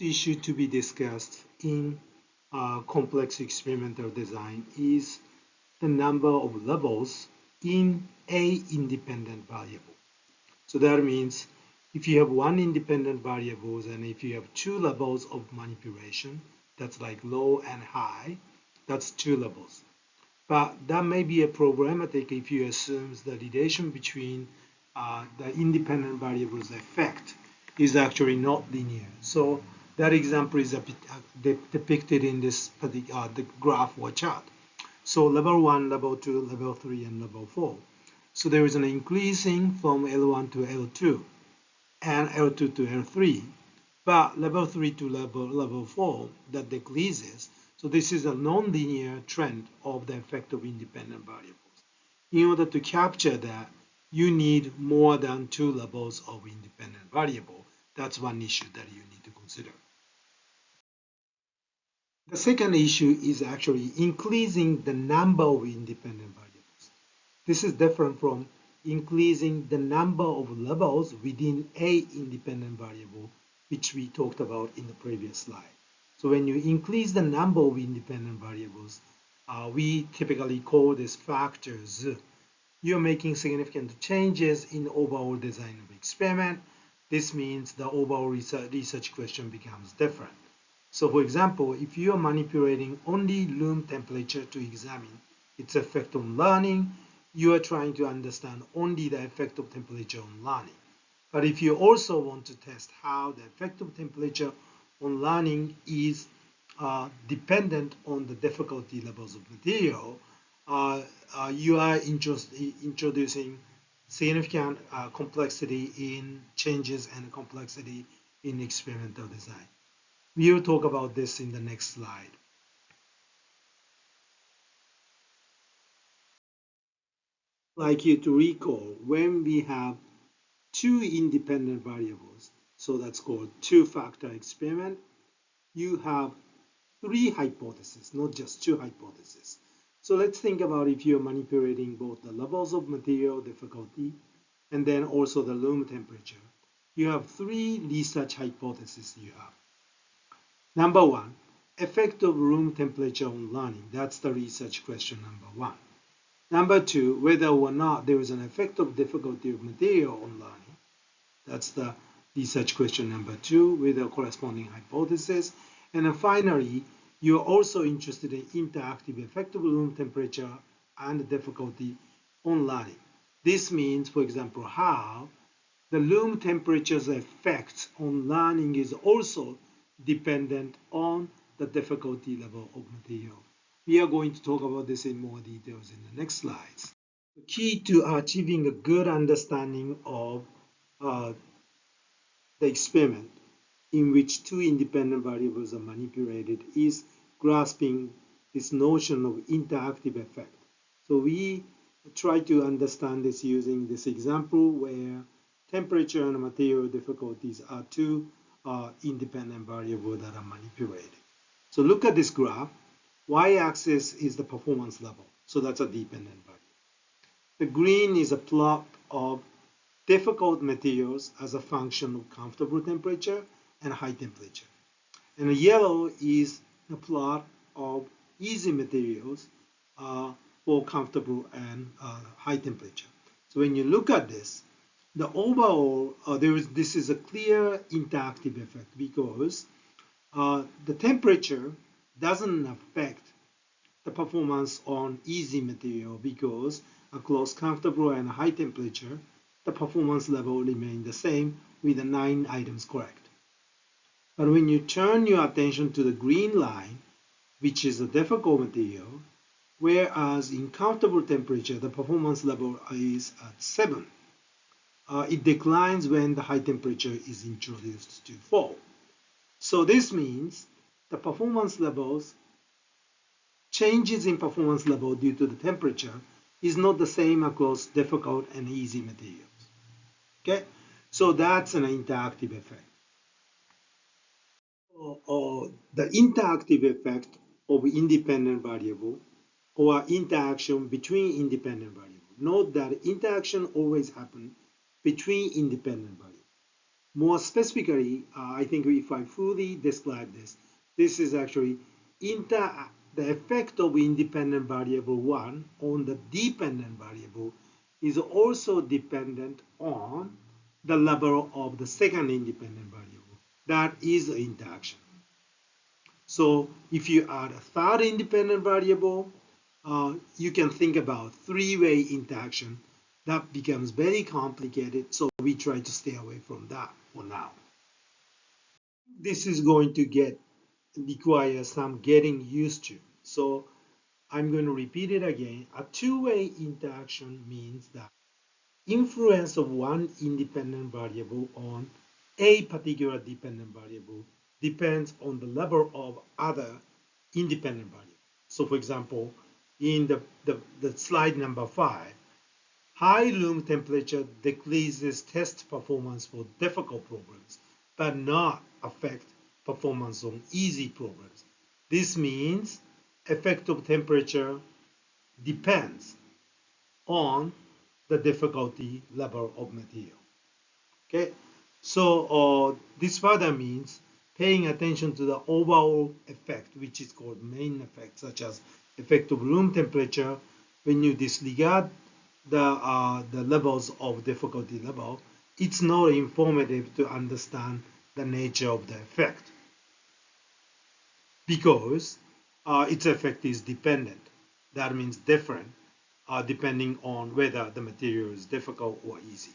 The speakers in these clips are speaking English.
issue to be discussed in complex experimental design is the number of levels in a independent variable. So that means if you have one independent variable and if you have two levels of manipulation, that's like low and high, that's two levels. But that may be a problematic if you assume the relation between the independent variables effect is actually not linear. So that example is depicted in this the graph or chart. So level 1, level 2, level 3, and level 4. So there is an increasing from L1 to L2 and L2 to L3, but level 3 to level 4 that decreases. So this is a non-linear trend of the effect of independent variables. In order to capture that, you need more than two levels of independent variable. That's one issue that you need to consider. The second issue is actually increasing the number of independent variables. This is different from increasing the number of levels within a independent variable, which we talked about in the previous slide. So when you increase the number of independent variables, we typically call this factors. You're making significant changes in overall design of experiment. This means the overall research question becomes different. So for example, if you are manipulating only room temperature to examine its effect on learning, you are trying to understand only the effect of temperature on learning. But if you also want to test how the effect of temperature on learning is dependent on the difficulty levels of material, you are introducing significant complexity in changes and complexity in experimental design. We will talk about this in the next slide. I'd like you to recall when we have two independent variables, so that's called two-factor experiment, you have three hypotheses, not just two hypotheses. So let's think about if you're manipulating both the levels of material difficulty and then also the room temperature. You have three research hypotheses you have. Number one, effect of room temperature on learning. That's the research question number one. Number two, whether or not there is an effect of difficulty of material on learning. That's the research question number two with a corresponding hypothesis. And then finally, you're also interested in interactive effect of room temperature and difficulty on learning. This means, for example, how the room temperature's effect on learning is also dependent on the difficulty level of material. We are going to talk about this in more details in the next slides. The key to achieving a good understanding of the experiment in which two independent variables are manipulated is grasping this notion of interactive effect. So we try to understand this using this example where temperature and material difficulties are two independent variables that are manipulated. So look at this graph. Y-axis is the performance level. So that's a dependent variable. The green is a plot of difficult materials as a function of comfortable temperature and high temperature. And the yellow is the plot of easy materials for comfortable and high temperature. So when you look at this, the overall, this is a clear interactive effect because the temperature doesn't affect the performance on easy material because across comfortable and high temperature, the performance level remains the same with the 9 items correct. But when you turn your attention to the green line, which is a difficult material, whereas in comfortable temperature, the performance level is at 7. It declines when the high temperature is introduced to 4. So this means the performance levels, changes in performance level due to the temperature is not the same across difficult and easy materials. Okay, so that's an interactive effect. The interactive effect of independent variable or interaction between independent variables. Note that interaction always happens between independent variables. More specifically, I think if I fully describe this, this is actually the effect of independent variable 1 on the dependent variable is also dependent on the level of the second independent variable. That is the interaction. So if you add a third independent variable, you can think about three-way interaction. That becomes very complicated, so we try to stay away from that for now. This is going to require some getting used to. So I'm going to repeat it again. A two-way interaction means that influence of one independent variable on a particular dependent variable depends on the level of other independent variable. So for example, in the slide number 5, high room temperature decreases test performance for difficult problems, but not affect performance on easy problems. This means effect of temperature depends on the difficulty level of material. Okay, so this further means paying attention to the overall effect, which is called main effect, such as effect of room temperature. When you disregard the levels of difficulty level, it's not informative to understand the nature of the effect because its effect is dependent. That means different depending on whether the material is difficult or easy.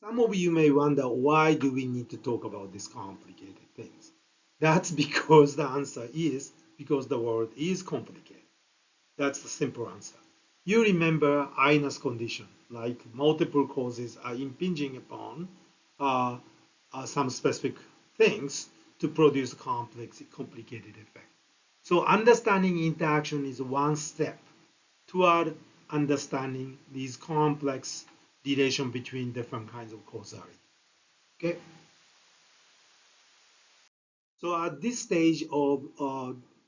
Some of you may wonder, why do we need to talk about these complicated things? That's because the answer is because the world is complicated. That's the simple answer. You remember Einstein's condition, like multiple causes are impinging upon uh, some specific things to produce complicated effect. So understanding interaction is one step toward understanding these complex relation between different kinds of causality. Okay. So at this stage of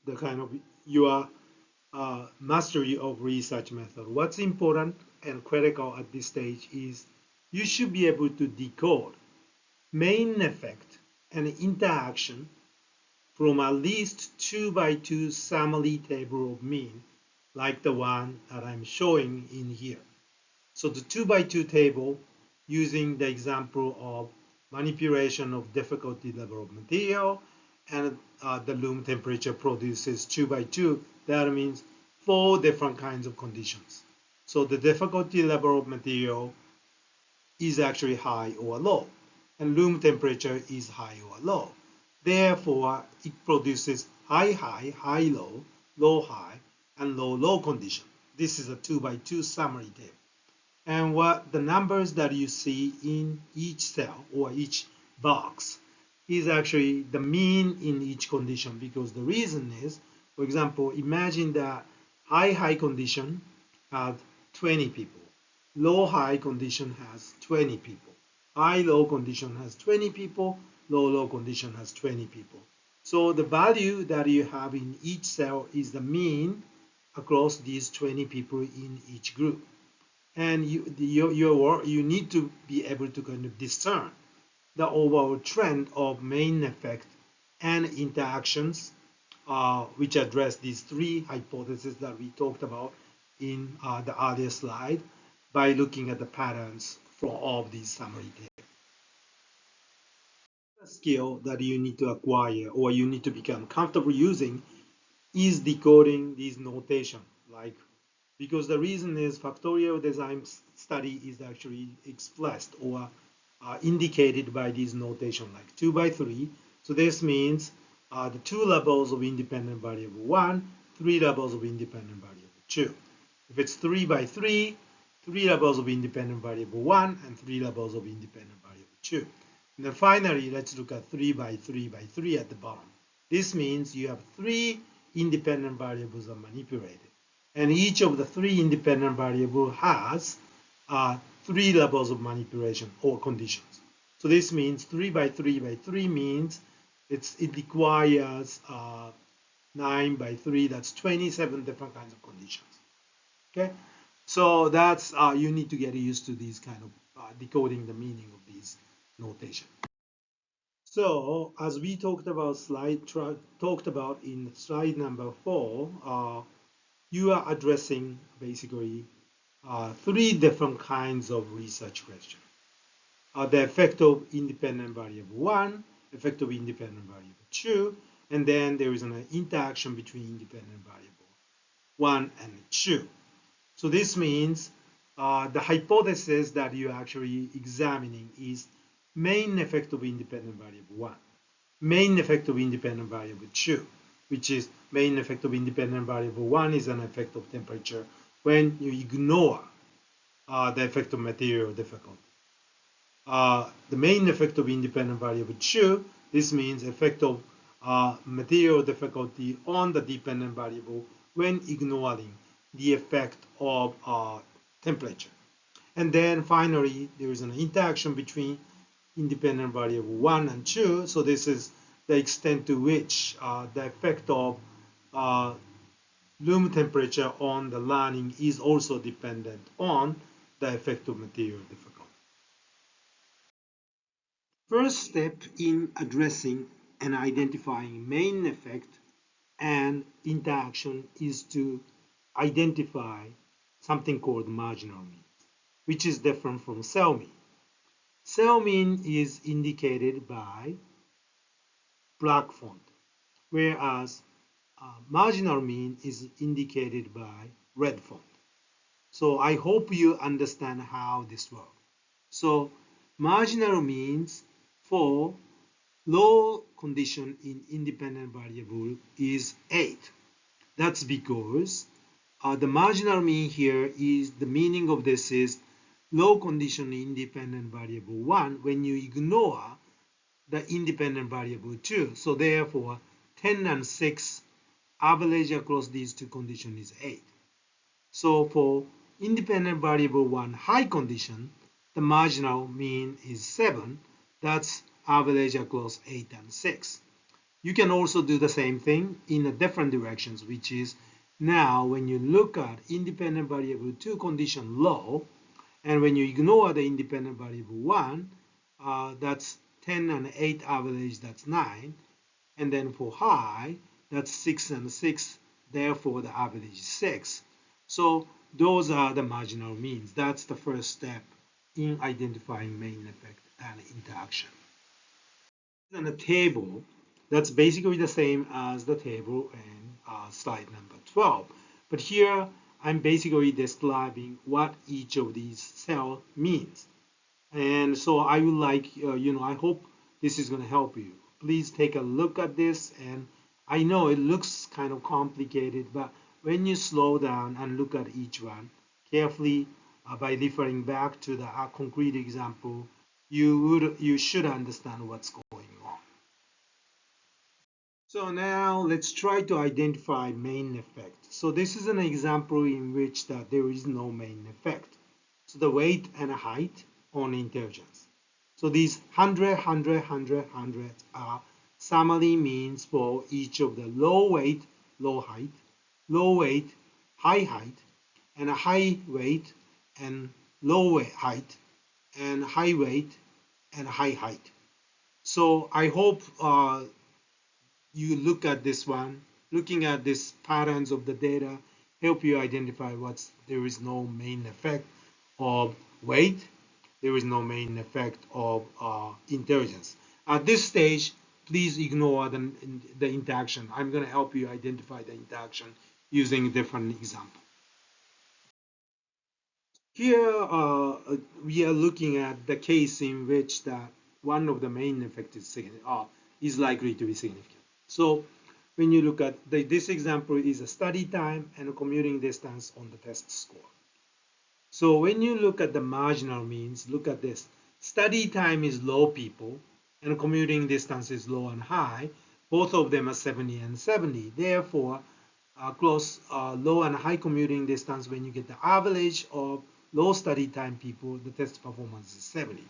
the kind of your mastery of research method, what's important and critical at this stage is you should be able to decode main effect and interaction from at least 2 by 2 summary table of mean, like the one that I'm showing in here. So the 2 by 2 table, using the example of manipulation of difficulty level of material and the room temperature produces 2 by 2, that means 4 different kinds of conditions. So the difficulty level of material is actually high or low, and room temperature is high or low. Therefore, it produces high, high, high, low, low, high, and low, low condition. This is a 2 by 2 summary table. And what the numbers that you see in each cell or each box is actually the mean in each condition, because the reason is, for example, imagine that high condition had 20 people, low high condition has 20 people, high low condition has 20 people, low condition has 20 people. So the value that you have in each cell is the mean across these 20 people in each group. And you need to be able to kind of discern the overall trend of main effect and interactions, which address these three hypotheses that we talked about in the earlier slide, by looking at the patterns from all of these summary data. The skill that you need to acquire or you need to become comfortable using is decoding these notation, like, because the reason is factorial design study is actually expressed or indicated by these notation, like 2 by 3. So this means the 2 levels of independent variable 1, 3 levels of independent variable 2. If it's 3 by 3, 3 levels of independent variable 1 and 3 levels of independent variable 2. And then finally, let's look at 3 by 3 at the bottom. This means you have 3 independent variables are manipulated. And each of the 3 independent variables has 3 levels of manipulation or conditions. So this means 3 by 3 means it requires 9 by 3, that's 27 different kinds of conditions. Okay, so that's you need to get used to these kind of decoding the meaning of these notation. So as we talked about in slide number 4, you are addressing basically three different kinds of research questions. The effect of independent variable 1, effect of independent variable 2, and then there is an interaction between independent variable 1 and 2. So this means the hypothesis that you're actually examining is main effect of independent variable 1, main effect of independent variable 2, which is main effect of independent variable 1 is an effect of temperature when you ignore the effect of material difficulty. The main effect of independent variable 2, this means effect of material difficulty on the dependent variable when ignoring the effect of temperature. And then finally, there is an interaction between independent variable 1 and 2. So this is the extent to which the effect of room temperature on the learning is also dependent on the effect of material difficulty. First step in addressing and identifying main effect and interaction is to identify something called marginal mean, which is different from cell mean. Cell mean is indicated by black font, whereas marginal mean is indicated by red font. So I hope you understand how this works. So marginal means for low condition in independent variable is 8. That's because the marginal mean here is the meaning of this is low condition independent variable 1 when you ignore the independent variable 2. So therefore 10 and 6 average across these two conditions is 8. So for independent variable 1 high condition, the marginal mean is 7. That's average across 8 and 6. You can also do the same thing in a different directions, which is now when you look at independent variable 2 condition low, and when you ignore the independent variable 1, that's 10 and 8 average, that's 9. And then for high, that's 6 and 6, therefore the average is 6. So those are the marginal means. That's the first step in identifying main effect and interaction. And a table that's basically the same as the table in slide number 12. But here I'm basically describing what each of these cells means. And so I would like, I hope this is going to help you. Please take a look at this. And I know it looks kind of complicated, but when you slow down and look at each one carefully by referring back to the concrete example, you should understand what's going on. So now let's try to identify main effect. So this is an example in which that there is no main effect. So the weight and height on intelligence. So these 100, 100, 100, 100 are summary means for each of the low weight, low height, low weight, high height, and a high weight and low weight height, and high weight and high height. So I hope you look at this one, looking at these patterns of the data, help you identify there is no main effect of weight, there is no main effect of intelligence. At this stage, please ignore the interaction. I'm going to help you identify the interaction using a different example. Here we are looking at the case in which one of the main effects is likely to be significant. So when you look at this example is a study time and a commuting distance on the test score. So when you look at the marginal means, look at this. Study time is low, people, and commuting distance is low and high. Both of them are 70 and 70. Therefore, low and high commuting distance, when you get the average of low study time people, the test performance is 70.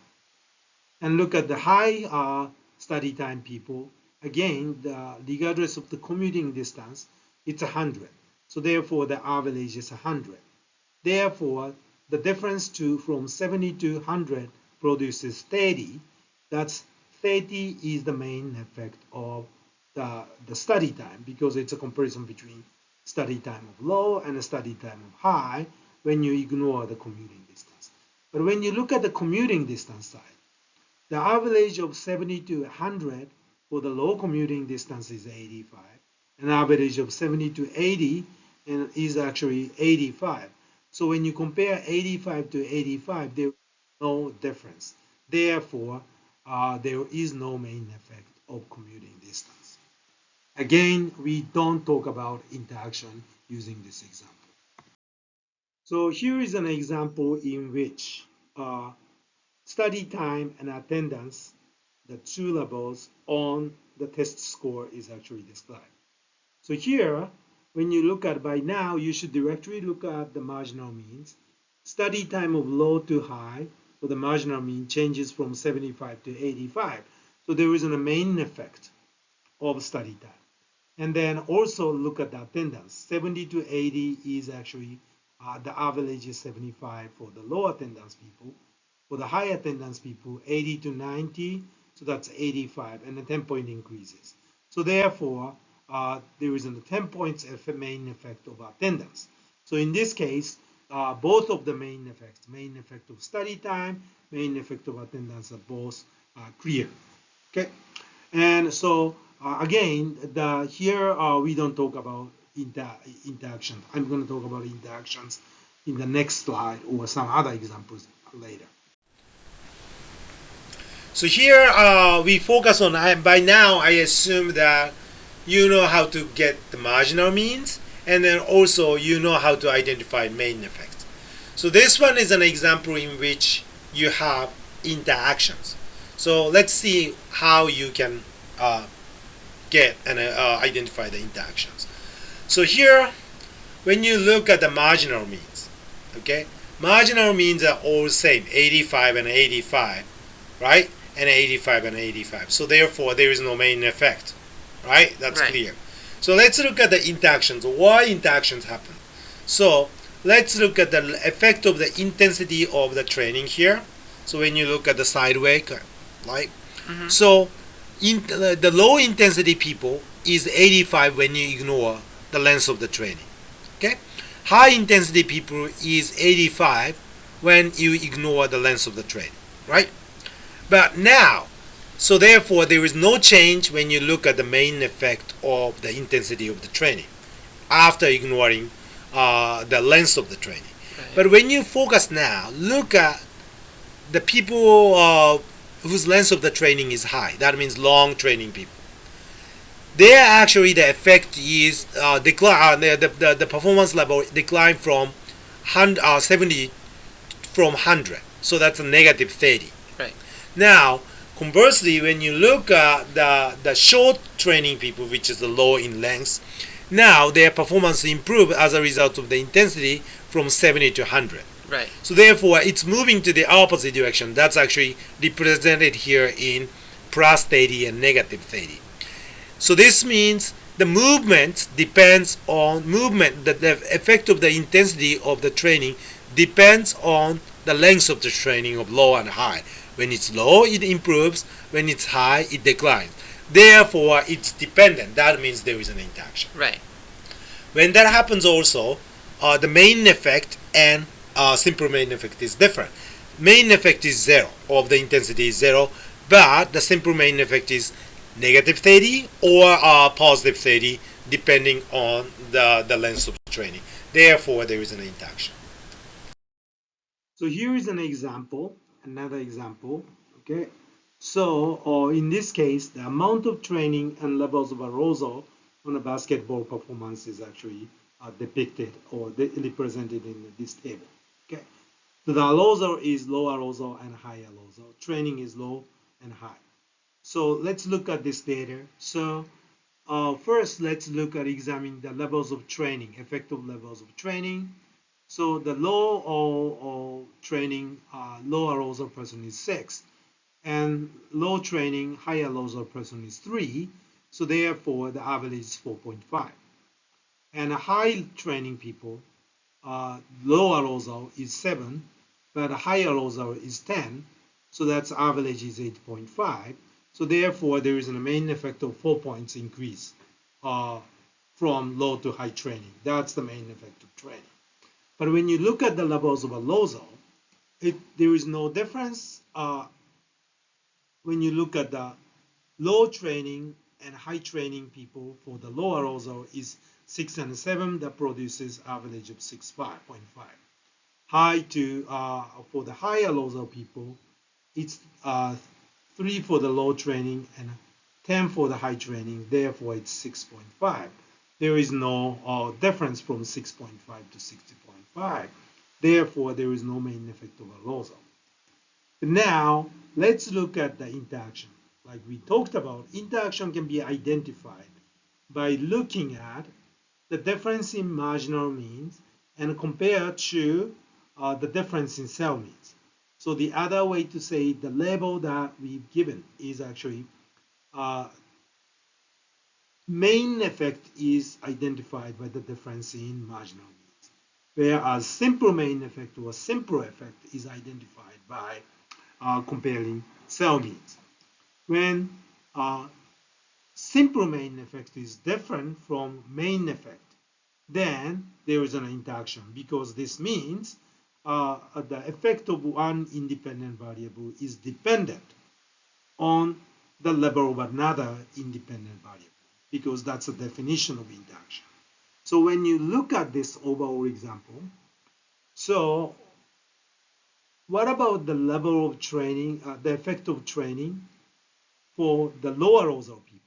And look at the high study time people, again, regardless of the commuting distance, it's 100. So therefore, the average is 100. Therefore, the difference from 70 to 100 produces 30. That's 30 is the main effect of the study time, because it's a comparison between study time of low and a study time of high when you ignore the commuting distance. But when you look at the commuting distance side, the average of 70 to 100 for the low commuting distance is 85. An average of 70 to 80 is actually 85. So when you compare 85 to 85, there is no difference. Therefore, there is no main effect of commuting distance. Again, we don't talk about interaction using this example. So here is an example in which study time and attendance, the two levels on the test score, is actually described. So here, when you look at, by now, you should directly look at the marginal means. Study time of low to high, so the marginal mean changes from 75 to 85. So there is a main effect of study time. And then also look at the attendance. 70 to 80 is actually, the average is 75 for the low attendance people. For the high attendance people, 80 to 90, so that's 85, and the 10-point increases. So therefore, there is a 10 points main effect of attendance. So in this case, both of the main effect of study time, main effect of attendance are both clear. Okay, and so again, here we don't talk about interaction. I'm going to talk about interactions in the next slide or some other examples later. So here we focus on, by now I assume that you know how to get the marginal means, and then also you know how to identify main effects. So this one is an example in which you have interactions. So let's see how you can get and identify the interactions. So here, when you look at the marginal means, okay, marginal means are all same, 85 and 85, right? And 85 and 85. So therefore, there is no main effect, right? That's right. Clear. So let's look at the interactions. Why interactions happen? So let's look at the effect of the intensity of the training here. So when you look at the sideway, right? Mm-hmm. So the low intensity people is 85 when you ignore the length of the training. Okay? High intensity people is 85 when you ignore the length of the training, right? But now, so therefore there is no change when you look at the main effect of the intensity of the training after ignoring the length of the training. Right. But when you focus now, look at the people whose length of the training is high. That means long training people. There actually the effect is decline. The performance level decline from 70 from 100. So that's a negative 30. Right. Now, conversely, when you look at the short training people, which is the low in length, now their performance improve as a result of the intensity from 70 to 100. Right. So therefore, it's moving to the opposite direction. That's actually represented here in plus 30 and negative 30. So this means the movement depends on the effect of the intensity of the training depends on the length of the training of low and high. When it's low, it improves. When it's high, it declines. Therefore, it's dependent. That means there is an interaction. Right. When that happens also, the main effect and simple main effect is different. Main effect is 0, of the intensity is 0, but the simple main effect is negative 30 or positive 30, depending on the length of the training. Therefore, there is an interaction. So here is an example. Another example, okay? So in this case, the amount of training and levels of arousal on a basketball performance is actually depicted or represented in this table, okay? So the arousal is low arousal and high arousal. Training is low and high. So let's look at this data. So first, let's look at examining the levels of training, effective levels of training. So the low training, low arousal person is 6, and low training, high arousal person is 3. So therefore, the average is 4.5. And high training people, low arousal is 7, but high arousal is 10. So that's average is 8.5. So therefore, there is a main effect of 4 points increase from low to high training. That's the main effect of training. But when you look at the levels of arousal, there is no difference when you look at the low training and high training people. For the low arousal is 6 and 7, that produces average of 6.5. High to for the high arousal people, it's 3 for the low training and 10 for the high training. Therefore, it's 6.5. There is no difference from 6.5 to 60.5. Therefore, there is no main effect of arousal. Now, let's look at the interaction. Like we talked about, interaction can be identified by looking at the difference in marginal means and compare to the difference in cell means. So the other way to say the label that we've given is actually main effect is identified by the difference in marginal means, whereas simple main effect or simple effect is identified by comparing cell means. When simple main effect is different from main effect, then there is an interaction, because this means the effect of one independent variable is dependent on the level of another independent variable, because that's the definition of interaction. So when you look at this overall example, so what about the level of training, the effect of training for the lower arousal people?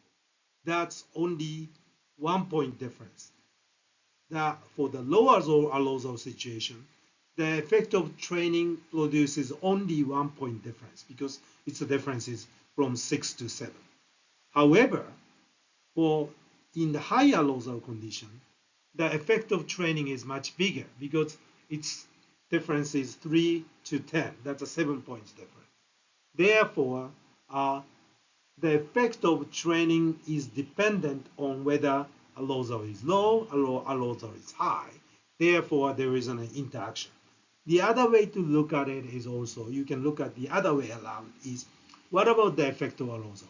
That's only 1 point difference. That for the lower arousal situation, the effect of training produces only 1 point difference, because its difference is from 6 to 7. However, for in the high arousal condition, the effect of training is much bigger, because its difference is 3 to 10. That's a 7 points difference. Therefore, the effect of training is dependent on whether arousal is low or arousal is high. Therefore, there is an interaction. The other way to look at it is also, you can look at the other way around, is what about the effect of arousal?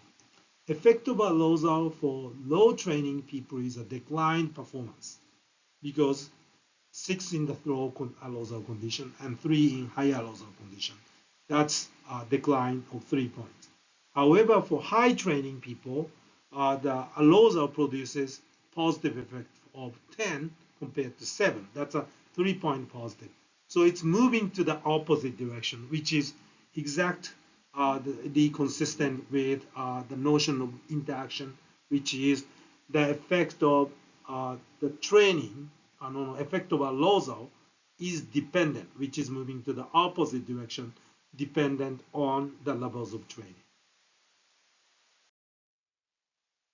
Effect of arousal for low training people is a declined performance, because 6 in the low arousal condition and 3 in high arousal condition. That's a decline of 3 points. However, for high training people, the arousal produces positive effect of 10 compared to 7. That's a 3-point positive. So it's moving to the opposite direction, which is the consistent with the notion of interaction, which is the effect of the training, effect of arousal is dependent, which is moving to the opposite direction, dependent on the levels of training.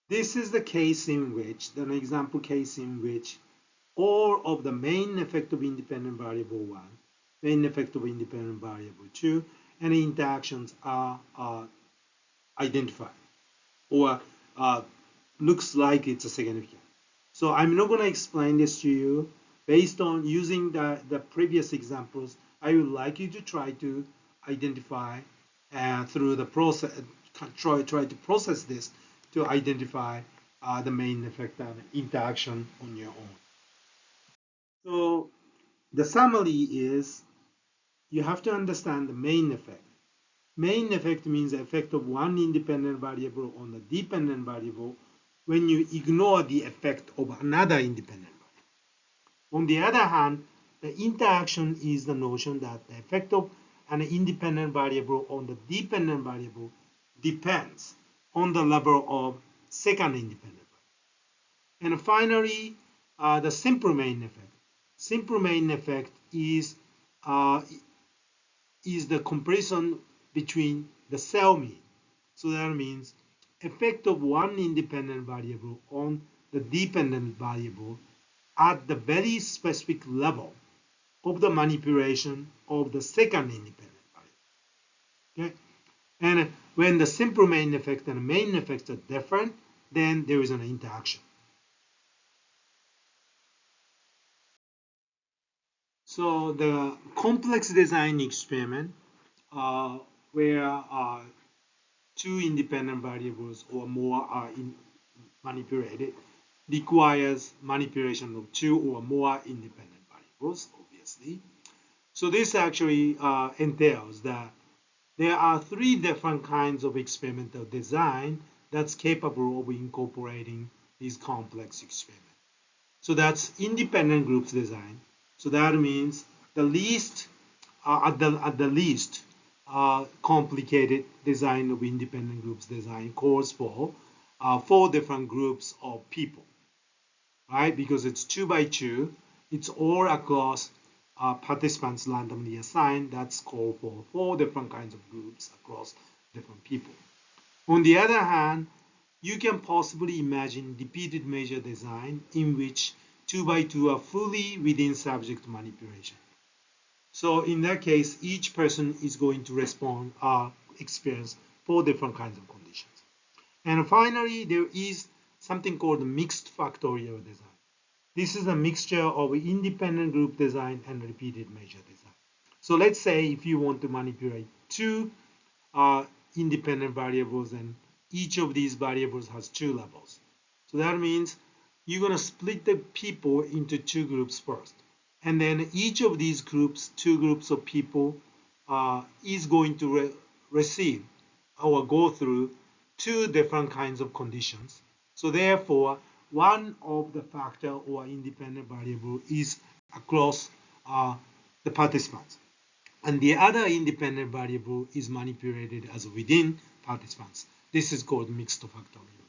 This is the case in which, an example case in which all of the main effect of independent variable 1, main effect of independent variable 2, and interactions are identified, or looks like it's a significant. So I'm not going to explain this to you. Based on using the previous examples, I would like you to try to identify through the process, try to process this to identify the main effect and interaction on your own. So the summary is, you have to understand the main effect. Main effect means the effect of one independent variable on the dependent variable when you ignore the effect of another independent variable. On the other hand, the interaction is the notion that the effect of an independent variable on the dependent variable depends on the level of second independent variable. And finally, the simple main effect. Simple main effect is the comparison between the cell mean. So that means effect of one independent variable on the dependent variable at the very specific level of the manipulation of the second independent variable. Okay? And when the simple main effect and main effects are different, then there is an interaction. So the complex design experiment where two independent variables or more are manipulated requires manipulation of two or more independent variables, obviously. So this actually entails that there are three different kinds of experimental design that's capable of incorporating these complex experiments. So that's independent groups design. So that means the least, at the least, complicated design of independent groups design calls for four different groups of people, right? Because it's 2 by 2, it's all across participants randomly assigned. That's called for four different kinds of groups across different people. On the other hand, you can possibly imagine repeated measure design in which 2 by 2 are fully within subject manipulation. So in that case, each person is going to respond or experience four different kinds of conditions. And finally, there is something called mixed factorial design. This is a mixture of independent group design and repeated measure design. So let's say if you want to manipulate two independent variables and each of these variables has two levels. So that means you're going to split the people into two groups first. And then each of these groups, two groups of people, is going to receive or go through two different kinds of conditions. So therefore, one of the factor or independent variable is across the participants. And the other independent variable is manipulated as within participants. This is called mixed factorial.